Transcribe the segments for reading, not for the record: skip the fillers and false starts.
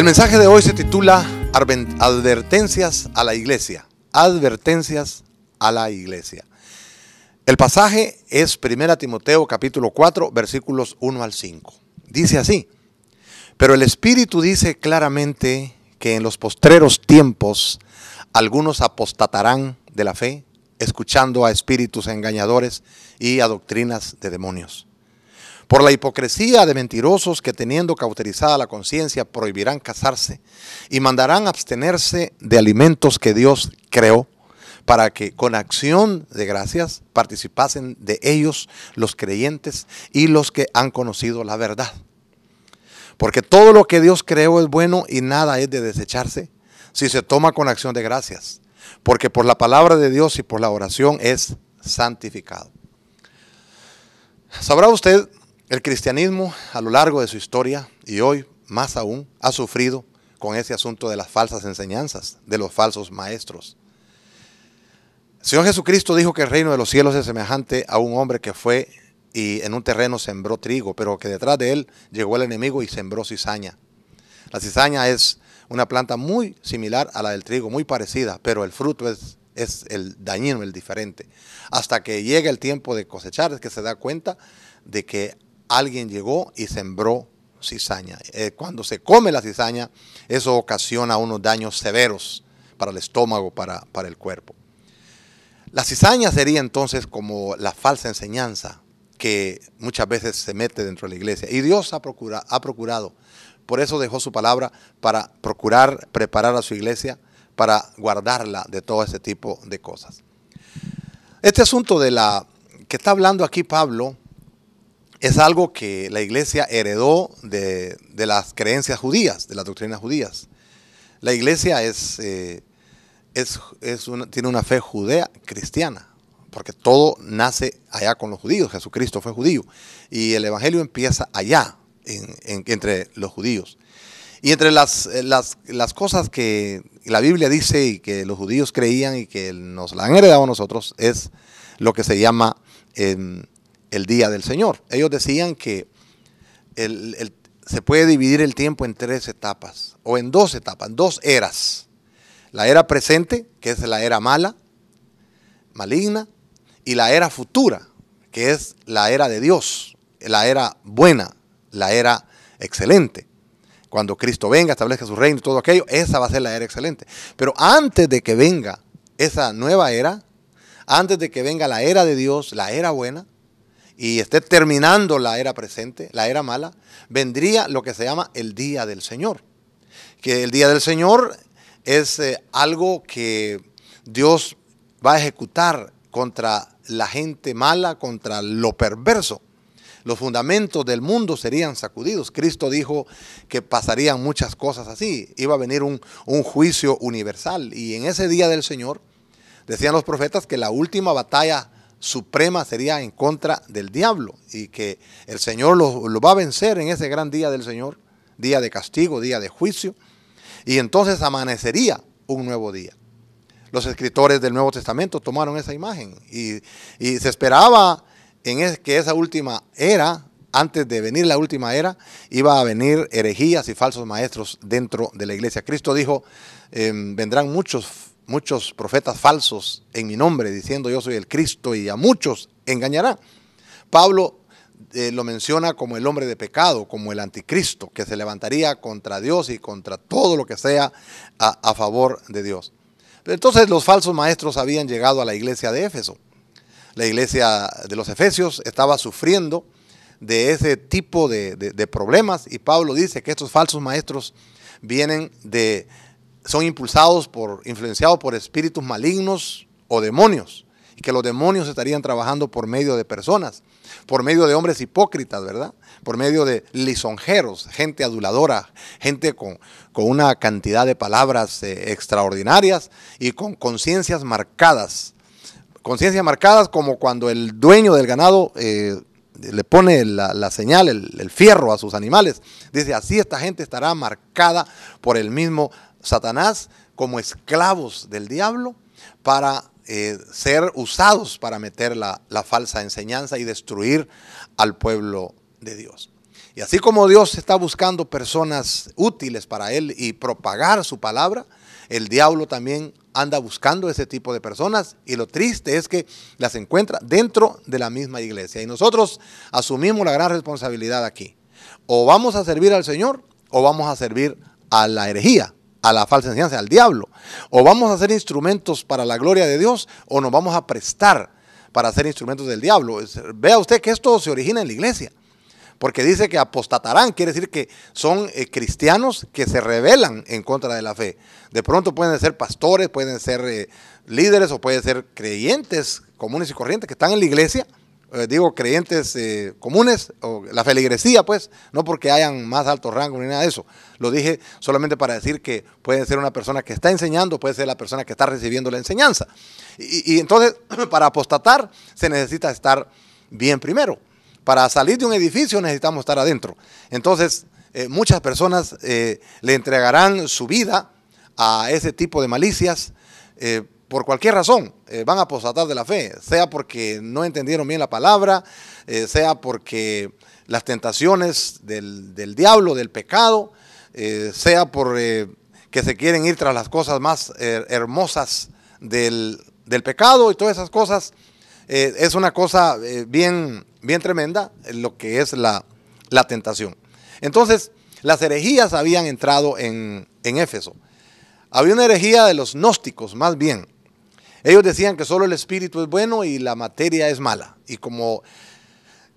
El mensaje de hoy se titula Advertencias a la iglesia. Advertencias a la iglesia. El pasaje es 1 Timoteo capítulo 4 versículos 1 al 5. Dice así: pero el Espíritu dice claramente que en los postreros tiempos algunos apostatarán de la fe, escuchando a espíritus engañadores y a doctrinas de demonios. Por la hipocresía de mentirosos que, teniendo cauterizada la conciencia, prohibirán casarse y mandarán abstenerse de alimentos que Dios creó, para que con acción de gracias participasen de ellos los creyentes y los que han conocido la verdad. Porque todo lo que Dios creó es bueno y nada es de desecharse si se toma con acción de gracias, porque por la palabra de Dios y por la oración es santificado. ¿Sabrá usted? El cristianismo a lo largo de su historia y hoy más aún ha sufrido con ese asunto de las falsas enseñanzas, de los falsos maestros. El Señor Jesucristo dijo que el reino de los cielos es semejante a un hombre que fue y en un terreno sembró trigo, pero que detrás de él llegó el enemigo y sembró cizaña. La cizaña es una planta muy similar a la del trigo, muy parecida, pero el fruto es el dañino, el diferente. Hasta que llega el tiempo de cosechar es que se da cuenta de que alguien llegó y sembró cizaña. Cuando se come la cizaña, eso ocasiona unos daños severos para el estómago, para el cuerpo. La cizaña sería entonces como la falsa enseñanza que muchas veces se mete dentro de la iglesia. Y Dios ha procurado, por eso dejó su palabra, para procurar preparar a su iglesia, para guardarla de todo ese tipo de cosas. Este asunto que está hablando aquí Pablo, es algo que la iglesia heredó de las creencias judías, de las doctrinas judías. La iglesia tiene una fe judea cristiana, porque todo nace allá con los judíos. Jesucristo fue judío y el evangelio empieza allá, entre los judíos. Y entre las cosas que la Biblia dice y que los judíos creían y que nos la han heredado a nosotros, es lo que se llama el día del Señor. Ellos decían que se puede dividir el tiempo en tres etapas, o en dos etapas, en dos eras. La era presente, que es la era mala, maligna, y la era futura, que es la era de Dios, la era buena, la era excelente. Cuando Cristo venga, establezca su reino y todo aquello, esa va a ser la era excelente. Pero antes de que venga esa nueva era, antes de que venga la era de Dios, la era buena, y esté terminando la era presente, la era mala, vendría lo que se llama el día del Señor. Que el día del Señor es algo que Dios va a ejecutar contra la gente mala, contra lo perverso. Los fundamentos del mundo serían sacudidos. Cristo dijo que pasarían muchas cosas así. Iba a venir un juicio universal. Y en ese día del Señor, decían los profetas que la última batalla suprema sería en contra del diablo y que el Señor lo va a vencer en ese gran día del Señor, día de castigo, día de juicio, y entonces amanecería un nuevo día. Los escritores del Nuevo Testamento tomaron esa imagen y se esperaba que esa última era, antes de venir la última era, iba a venir herejías y falsos maestros dentro de la iglesia. Cristo dijo, vendrán muchos profetas falsos en mi nombre, diciendo yo soy el Cristo, y a muchos engañará. Pablo lo menciona como el hombre de pecado, como el anticristo, que se levantaría contra Dios y contra todo lo que sea a favor de Dios. Pero entonces los falsos maestros habían llegado a la iglesia de Éfeso. La iglesia de los Efesios estaba sufriendo de ese tipo de problemas, y Pablo dice que estos falsos maestros son influenciados por espíritus malignos o demonios, y que los demonios estarían trabajando por medio de personas, por medio de hombres hipócritas, ¿verdad? Por medio de lisonjeros, gente aduladora, gente con una cantidad de palabras extraordinarias y con conciencias marcadas. Conciencias marcadas como cuando el dueño del ganado le pone la señal, el fierro a sus animales. Dice, así esta gente estará marcada por el mismo Satanás como esclavos del diablo para ser usados para meter la falsa enseñanza y destruir al pueblo de Dios. Y así como Dios está buscando personas útiles para Él y propagar su palabra, el diablo también anda buscando ese tipo de personas, y lo triste es que las encuentra dentro de la misma iglesia. Y nosotros asumimos la gran responsabilidad aquí. O vamos a servir al Señor o vamos a servir a la herejía, a la falsa enseñanza, al diablo. O vamos a ser instrumentos para la gloria de Dios o nos vamos a prestar para ser instrumentos del diablo. Vea usted que esto se origina en la iglesia. Porque dice que apostatarán, quiere decir que son cristianos que se rebelan en contra de la fe. De pronto pueden ser pastores, pueden ser líderes o pueden ser creyentes comunes y corrientes que están en la iglesia. Digo creyentes comunes, o la feligresía pues, no porque hayan más alto rango ni nada de eso. Lo dije solamente para decir que puede ser una persona que está enseñando, puede ser la persona que está recibiendo la enseñanza. Y entonces para apostatar se necesita estar bien primero. Para salir de un edificio necesitamos estar adentro. Entonces, muchas personas le entregarán su vida a ese tipo de malicias por cualquier razón. Van a apostatar de la fe, sea porque no entendieron bien la palabra, sea porque las tentaciones del diablo, del pecado, sea por que se quieren ir tras las cosas más hermosas del pecado y todas esas cosas. Es una cosa bien tremenda lo que es la tentación. Entonces, las herejías habían entrado en Éfeso. Había una herejía de los gnósticos, más bien. Ellos decían que solo el espíritu es bueno y la materia es mala. Y como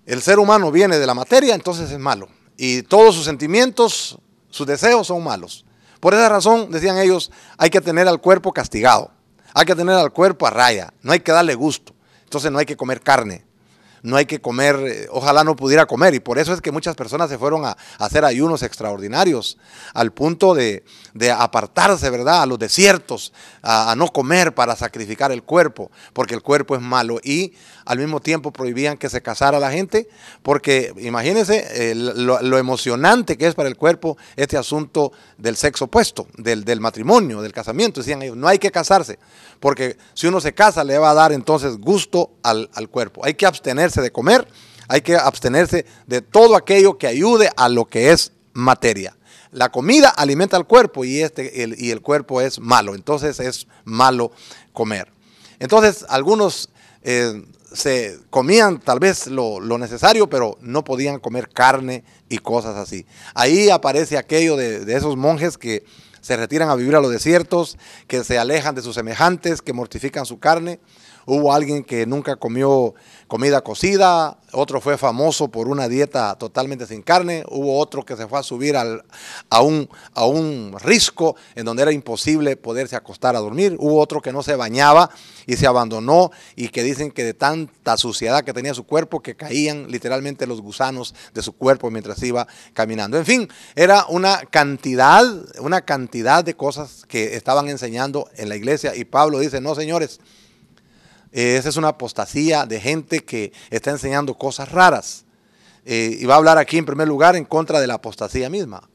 el ser humano viene de la materia, entonces es malo. Y todos sus sentimientos, sus deseos son malos. Por esa razón, decían ellos, hay que tener al cuerpo castigado. Hay que tener al cuerpo a raya. No hay que darle gusto. Entonces no hay que comer carne, no hay que comer, ojalá no pudiera comer, y por eso es que muchas personas se fueron a hacer ayunos extraordinarios, al punto de apartarse, ¿verdad?, a los desiertos, a no comer para sacrificar el cuerpo, porque el cuerpo es malo, y al mismo tiempo prohibían que se casara la gente, porque imagínense lo emocionante que es para el cuerpo este asunto del sexo opuesto, del matrimonio, del casamiento. Decían ellos, no hay que casarse, porque si uno se casa le va a dar entonces gusto al cuerpo. Hay que abstenerse de comer, hay que abstenerse de todo aquello que ayude a lo que es materia. La comida alimenta al cuerpo y el cuerpo es malo, entonces es malo comer. Entonces algunos se comían tal vez lo necesario, pero no podían comer carne y cosas así. Ahí aparece aquello de esos monjes que se retiran a vivir a los desiertos, que se alejan de sus semejantes, que mortifican su carne. Hubo alguien que nunca comió comida cocida, otro fue famoso por una dieta totalmente sin carne, hubo otro que se fue a subir a un risco en donde era imposible poderse acostar a dormir, hubo otro que no se bañaba y se abandonó, y que dicen que de tanta suciedad que tenía su cuerpo que caían literalmente los gusanos de su cuerpo mientras iba caminando. En fin, era una cantidad de cosas que estaban enseñando en la iglesia, y Pablo dice, no señores, esa es una apostasía de gente que está enseñando cosas raras. Y va a hablar aquí en primer lugar en contra de la apostasía misma.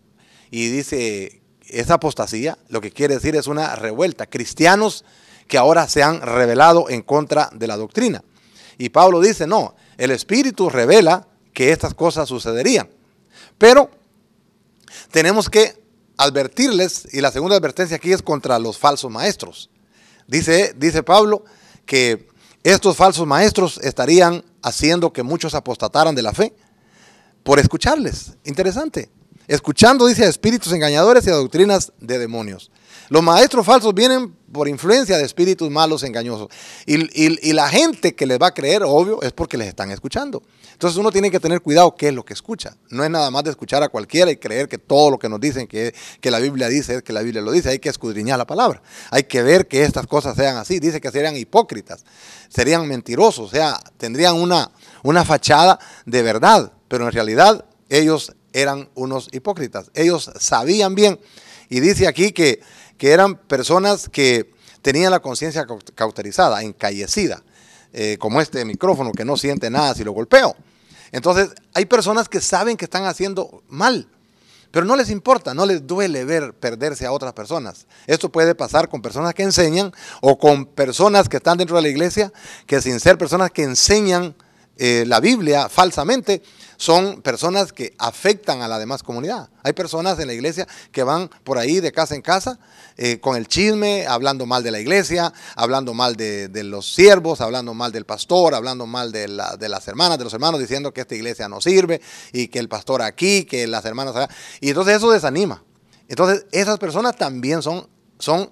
Y dice, esa apostasía lo que quiere decir es una revuelta. Cristianos que ahora se han rebelado en contra de la doctrina. Y Pablo dice, no, el Espíritu revela que estas cosas sucederían. Pero tenemos que advertirles, y la segunda advertencia aquí es contra los falsos maestros. Dice Pablo que estos falsos maestros estarían haciendo que muchos apostataran de la fe por escucharles. Interesante. Escuchando, dice, a espíritus engañadores y a doctrinas de demonios. Los maestros falsos vienen por influencia de espíritus malos engañosos. Y la gente que les va a creer, obvio, es porque les están escuchando. Entonces uno tiene que tener cuidado qué es lo que escucha. No es nada más de escuchar a cualquiera y creer que todo lo que nos dicen que la Biblia dice es que la Biblia lo dice. Hay que escudriñar la palabra. Hay que ver que estas cosas sean así. Dice que serían hipócritas, serían mentirosos, o sea, tendrían una fachada de verdad, pero en realidad ellos eran unos hipócritas. Ellos sabían bien. Y dice aquí que eran personas que tenían la conciencia cauterizada, encallecida, como este micrófono que no siente nada si lo golpeo. Entonces hay personas que saben que están haciendo mal, pero no les importa, no les duele ver perderse a otras personas. Esto puede pasar con personas que enseñan o con personas que están dentro de la iglesia, que sin ser personas que enseñan la Biblia falsamente, son personas que afectan a la demás comunidad. Hay personas en la iglesia que van por ahí de casa en casa con el chisme, hablando mal de la iglesia, hablando mal de los siervos, hablando mal del pastor, hablando mal de las hermanas, de los hermanos, diciendo que esta iglesia no sirve y que el pastor aquí, que las hermanas allá. Y entonces eso desanima. Entonces esas personas también son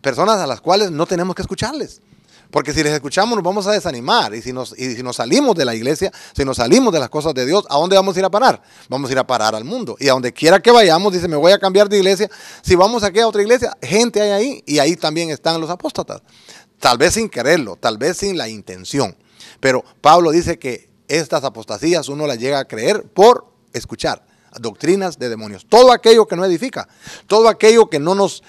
personas a las cuales no tenemos que escucharles. Porque si les escuchamos nos vamos a desanimar. Y si nos salimos de la iglesia, si nos salimos de las cosas de Dios, ¿a dónde vamos a ir a parar? Vamos a ir a parar al mundo. Y a donde quiera que vayamos, dice, me voy a cambiar de iglesia. Si vamos aquí a otra iglesia, gente hay ahí. Y ahí también están los apóstatas. Tal vez sin quererlo, tal vez sin la intención. Pero Pablo dice que estas apostasías uno las llega a creer por escuchar doctrinas de demonios. Todo aquello que no edifica, todo aquello que no nos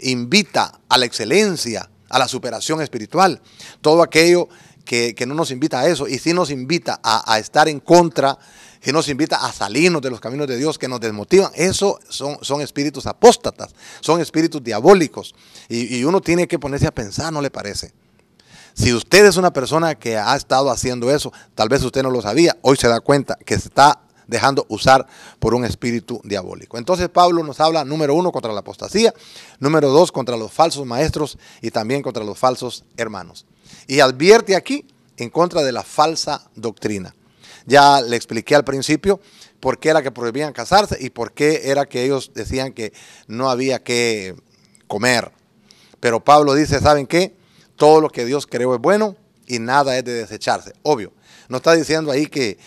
invita a la excelencia, a la superación espiritual, todo aquello que no nos invita a eso, y sí nos invita a estar en contra, que nos invita a salirnos de los caminos de Dios, que nos desmotivan. Eso son espíritus apóstatas, son espíritus diabólicos, y uno tiene que ponerse a pensar, ¿no le parece? Si usted es una persona que ha estado haciendo eso, tal vez usted no lo sabía, hoy se da cuenta que se está dejando usar por un espíritu diabólico. Entonces Pablo nos habla, número 1, contra la apostasía, número 2, contra los falsos maestros y también contra los falsos hermanos. Y advierte aquí en contra de la falsa doctrina. Ya le expliqué al principio por qué era que prohibían casarse y por qué era que ellos decían que no había que comer. Pero Pablo dice, ¿saben qué? Todo lo que Dios creó es bueno y nada es de desecharse. Obvio, no está diciendo ahí que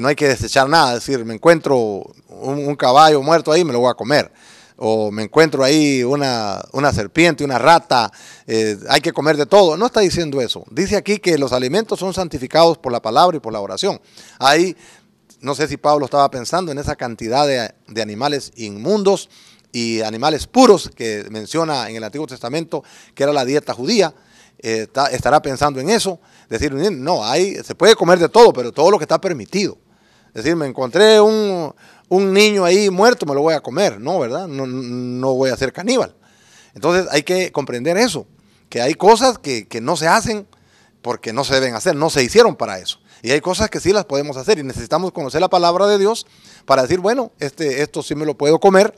no hay que desechar nada. Es decir, me encuentro un caballo muerto ahí, me lo voy a comer. O me encuentro ahí una serpiente, una rata, hay que comer de todo. No está diciendo eso. Dice aquí que los alimentos son santificados por la palabra y por la oración. Ahí, no sé si Pablo estaba pensando en esa cantidad de animales inmundos y animales puros que menciona en el Antiguo Testamento, que era la dieta judía. Estará pensando en eso, decir, no, se puede comer de todo, pero todo lo que está permitido. Es decir, me encontré un niño ahí muerto, me lo voy a comer, no, ¿verdad? No voy a ser caníbal. Entonces hay que comprender eso, que hay cosas que no se hacen porque no se deben hacer, no se hicieron para eso. Y hay cosas que sí las podemos hacer y necesitamos conocer la palabra de Dios para decir, bueno, esto sí me lo puedo comer,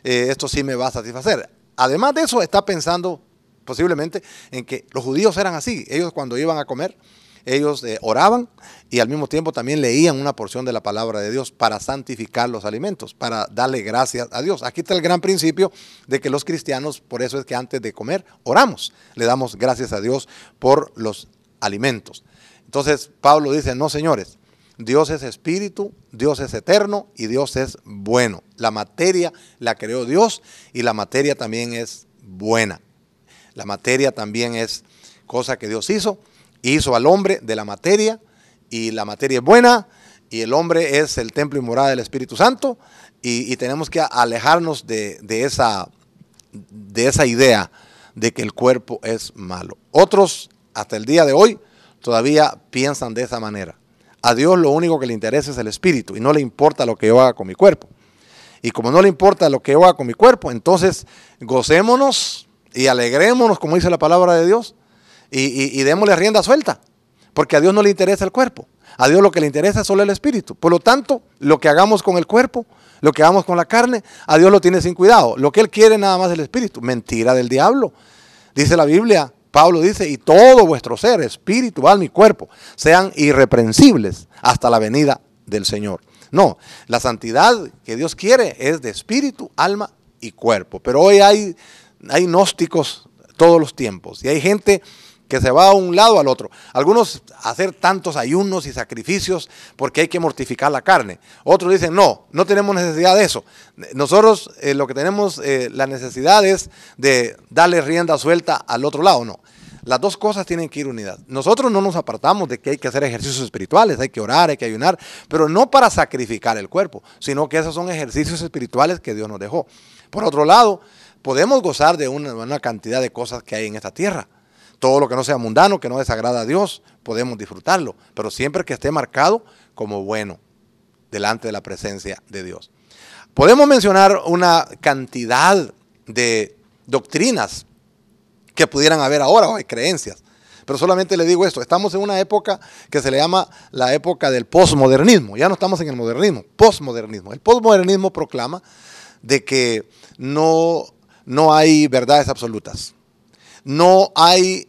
esto sí me va a satisfacer. Además de eso, está pensando posiblemente en que los judíos eran así. Ellos cuando iban a comer, ellos oraban y al mismo tiempo también leían una porción de la palabra de Dios para santificar los alimentos, para darle gracias a Dios. Aquí está el gran principio de que los cristianos, por eso es que antes de comer, oramos, le damos gracias a Dios por los alimentos. Entonces Pablo dice, no señores, Dios es espíritu, Dios es eterno y Dios es bueno. La materia la creó Dios y la materia también es buena. La materia también es cosa que Dios hizo al hombre de la materia, y la materia es buena, y el hombre es el templo y morada del Espíritu Santo, y tenemos que alejarnos de esa idea de que el cuerpo es malo. Otros, hasta el día de hoy, todavía piensan de esa manera. A Dios lo único que le interesa es el espíritu, y no le importa lo que yo haga con mi cuerpo. Y como no le importa lo que yo haga con mi cuerpo, entonces gocémonos y alegrémonos, como dice la palabra de Dios, y démosle rienda suelta, porque a Dios no le interesa el cuerpo. A Dios lo que le interesa es solo el espíritu. Por lo tanto, lo que hagamos con el cuerpo, lo que hagamos con la carne, a Dios lo tiene sin cuidado. Lo que Él quiere nada más es el espíritu. Mentira del diablo. Dice la Biblia, Pablo dice, y todo vuestro ser, espíritu, alma y cuerpo, sean irreprensibles hasta la venida del Señor. No, la santidad que Dios quiere es de espíritu, alma y cuerpo. Pero hoy hay gnósticos todos los tiempos y hay gente que se va a un lado al otro. Algunos hacer tantos ayunos y sacrificios porque hay que mortificar la carne. Otros dicen, no tenemos necesidad de eso. Nosotros lo que tenemos la necesidad es de darle rienda suelta al otro lado. No, las dos cosas tienen que ir unidas. Nosotros no nos apartamos de que hay que hacer ejercicios espirituales, hay que orar, hay que ayunar, pero no para sacrificar el cuerpo, sino que esos son ejercicios espirituales que Dios nos dejó. Por otro lado, podemos gozar de una cantidad de cosas que hay en esta tierra. Todo lo que no sea mundano, que no desagrada a Dios, podemos disfrutarlo, pero siempre que esté marcado como bueno delante de la presencia de Dios. Podemos mencionar una cantidad de doctrinas que pudieran haber ahora, o hay creencias, pero solamente le digo esto, estamos en una época que se le llama la época del posmodernismo, ya no estamos en el modernismo, posmodernismo. El posmodernismo proclama de que no hay verdades absolutas, no hay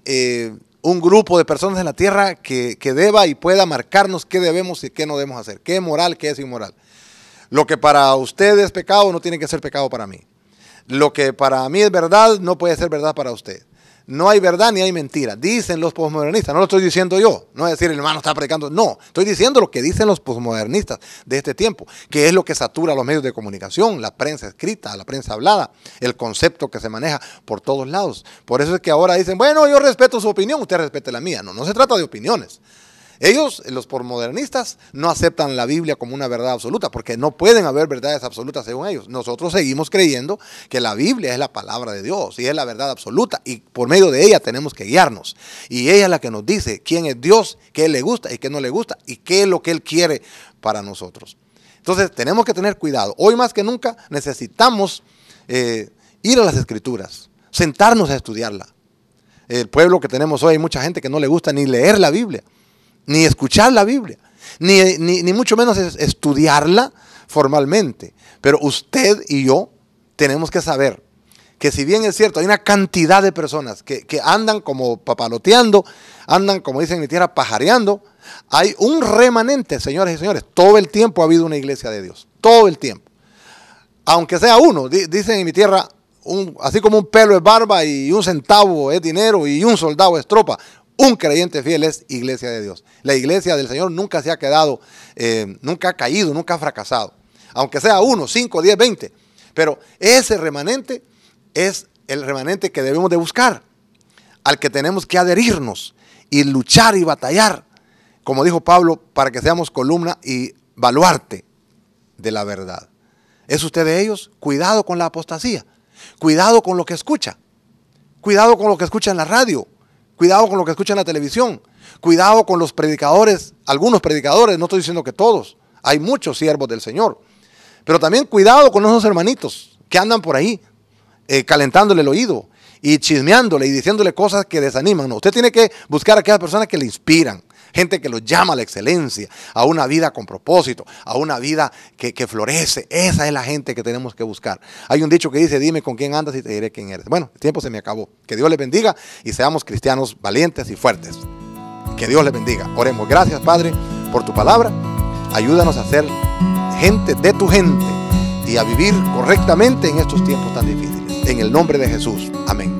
un grupo de personas en la tierra que deba y pueda marcarnos qué debemos y qué no debemos hacer, qué es moral, qué es inmoral. Lo que para usted es pecado no tiene que ser pecado para mí. Lo que para mí es verdad no puede ser verdad para usted. No hay verdad ni hay mentira, dicen los posmodernistas, no lo estoy diciendo yo, no es decir el hermano está predicando, no, estoy diciendo lo que dicen los posmodernistas de este tiempo, que es lo que satura los medios de comunicación, la prensa escrita, la prensa hablada, el concepto que se maneja por todos lados. Por eso es que ahora dicen, bueno, yo respeto su opinión, usted respete la mía. No se trata de opiniones. Ellos, los posmodernistas, no aceptan la Biblia como una verdad absoluta, porque no pueden haber verdades absolutas según ellos. Nosotros seguimos creyendo que la Biblia es la palabra de Dios y es la verdad absoluta, y por medio de ella tenemos que guiarnos. Y ella es la que nos dice quién es Dios, qué le gusta y qué no le gusta, y qué es lo que Él quiere para nosotros. Entonces tenemos que tener cuidado. Hoy más que nunca necesitamos ir a las Escrituras, sentarnos a estudiarla. El pueblo que tenemos hoy, hay mucha gente que no le gusta ni leer la Biblia, ni escuchar la Biblia, ni mucho menos estudiarla formalmente. Pero usted y yo tenemos que saber que si bien es cierto, hay una cantidad de personas que andan como papaloteando, andan como dicen en mi tierra, pajareando, hay un remanente, señores y señores. Todo el tiempo ha habido una iglesia de Dios, todo el tiempo. Aunque sea uno, dicen en mi tierra, así como un pelo es barba y un centavo es dinero y un soldado es tropa. Un creyente fiel es iglesia de Dios. La iglesia del Señor nunca se ha quedado, nunca ha caído, nunca ha fracasado. Aunque sea 1, 5, 10, 20. Pero ese remanente es el remanente que debemos de buscar, al que tenemos que adherirnos y luchar y batallar, como dijo Pablo, para que seamos columna y baluarte de la verdad. ¿Es usted de ellos? Cuidado con la apostasía. Cuidado con lo que escucha. Cuidado con lo que escucha en la radio. Cuidado con lo que escucha en la televisión. Cuidado con los predicadores, algunos predicadores, no estoy diciendo que todos. Hay muchos siervos del Señor. Pero también cuidado con esos hermanitos que andan por ahí calentándole el oído y chismeándole y diciéndole cosas que desaniman. No, usted tiene que buscar a aquellas personas que le inspiran. Gente que los llama a la excelencia, a una vida con propósito, a una vida que florece. Esa es la gente que tenemos que buscar. Hay un dicho que dice, dime con quién andas y te diré quién eres. Bueno, el tiempo se me acabó. Que Dios les bendiga y seamos cristianos valientes y fuertes. Que Dios les bendiga. Oremos. Gracias, Padre, por tu palabra. Ayúdanos a ser gente de tu gente y a vivir correctamente en estos tiempos tan difíciles. En el nombre de Jesús. Amén.